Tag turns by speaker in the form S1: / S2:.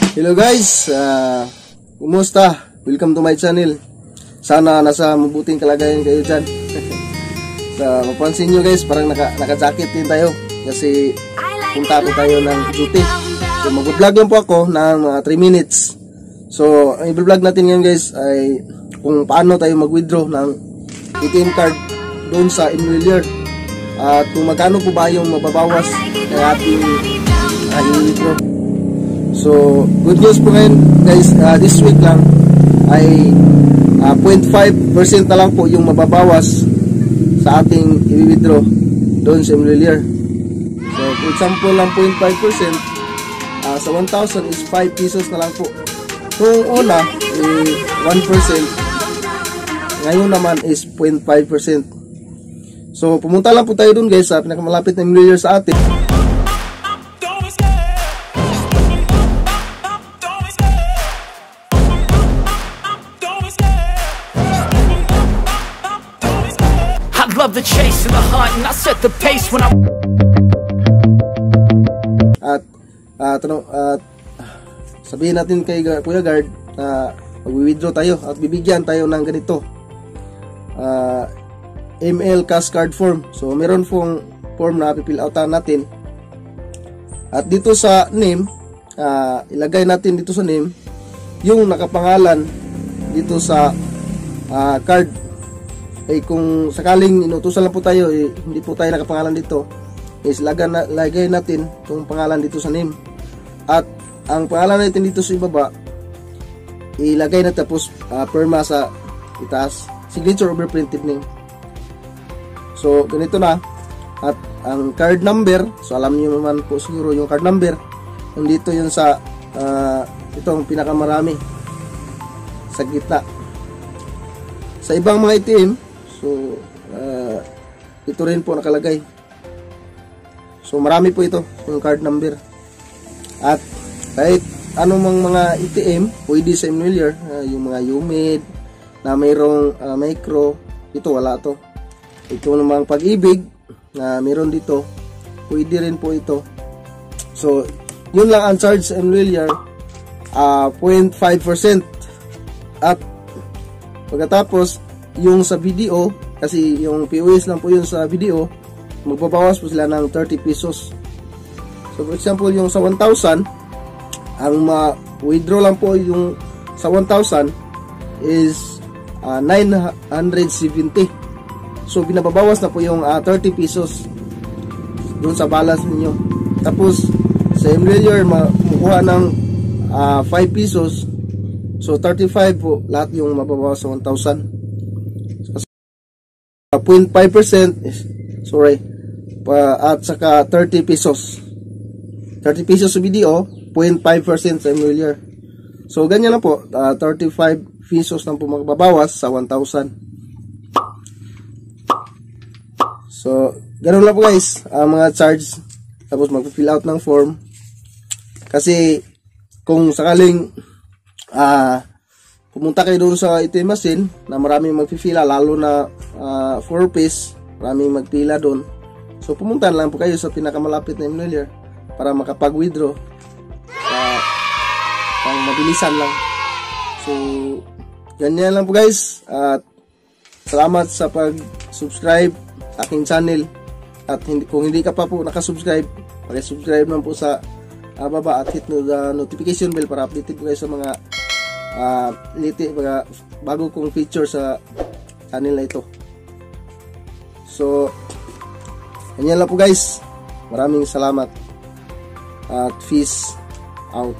S1: Hello guys, kumusta? Welcome to my channel. Sana nasa mabuting kalagayan kayo dyan. Mapansin nyo guys, parang naka-jacket din tayo kasi punta tayo ng duty. So mag-vlog lang po ako ng mga 3 minutes. So ang i-vlog natin ngayon guys ay kung paano tayo mag-withdraw ng ATM card doon sa Emulator. At kung magkano po ba yung mababawas ng ating i-withdraw. So, good news po ngayon guys, this week lang ay 0.5% na lang po yung mababawas sa ating i-withdraw doon sa Emulator. So, for example lang 0.5%, sa 1,000 is 5 pesos na lang po. Kung una, 1%, ngayon naman is 0.5%. So, pumunta lang po tayo doon guys sa pinakamalapit na Emulator sa atin.
S2: Love the chase and the hunt, and I set the pace when I.
S1: Sabihin natin kay Kuya Guard na mag-withdraw tayo at bibigyan tayo ng ganito ML cash card form. So meron pong form na pipill outan natin at dito sa name, ilagay natin dito sa name yung nakapangalan dito sa card. Kung sakaling inutusan lang po tayo, hindi po tayo nakapangalan dito, is lagay natin itong pangalan dito sa name. At ang pangalan natin dito sa ibaba, ilagay na tapos perma sa itaas, signature over printed name. So ganito na. At ang card number, so alam niyo naman po siguro yung card number, nandito yun sa itong pinakamarami sa gitna. Sa ibang mga ATM, so ito rin po nakalagay. So marami po ito yung card number. At kahit anumang mga ATM pwede sa Emulator, yung mga UMID na mayroong micro, ito wala to. Ito namang Pag-ibig na mayroon dito, pwede rin po ito. So yun lang ang charge sa Emulator, 0.5%. At pagkatapos yung sa video, kasi yung POS lang po yun sa video, magbabawas po sila ng 30 pesos. So for example, yung sa 1,000, ang ma-withdraw lang po yung sa 1,000 is 970. So binababawas na po yung 30 pesos doon sa balance ninyo. Tapos sa Emulator, makukuha ng 5 pesos. So 35 po lahat yung mababawas sa 1,000. 0.5%, sorry, at saka 30 pesos. 30 pesos sa video, 0.5% sa Emulator. So ganyan lang po, 35 pesos lang po magbabawas sa 1,000. So ganoon lang po guys, mga charge. Tapos mag-fill out ng form. Kasi kung sakaling pumunta kayo doon sa ATM machine na maraming magpipila, lalo na 4-piece, maraming magpila doon. So pumunta lang po kayo sa pinakamalapit na Emulator para makapag-withdraw pang mabilisan lang. So ganyan lang po guys. At salamat sa pag-subscribe sa aking channel. At kung hindi ka pa po nakasubscribe, paki-subscribe naman po sa baba at hit the notification bell para updated po kayo sa mga mga bago kong feature sa channel na ito. So ganyan lang po guys. Maraming salamat at peace out.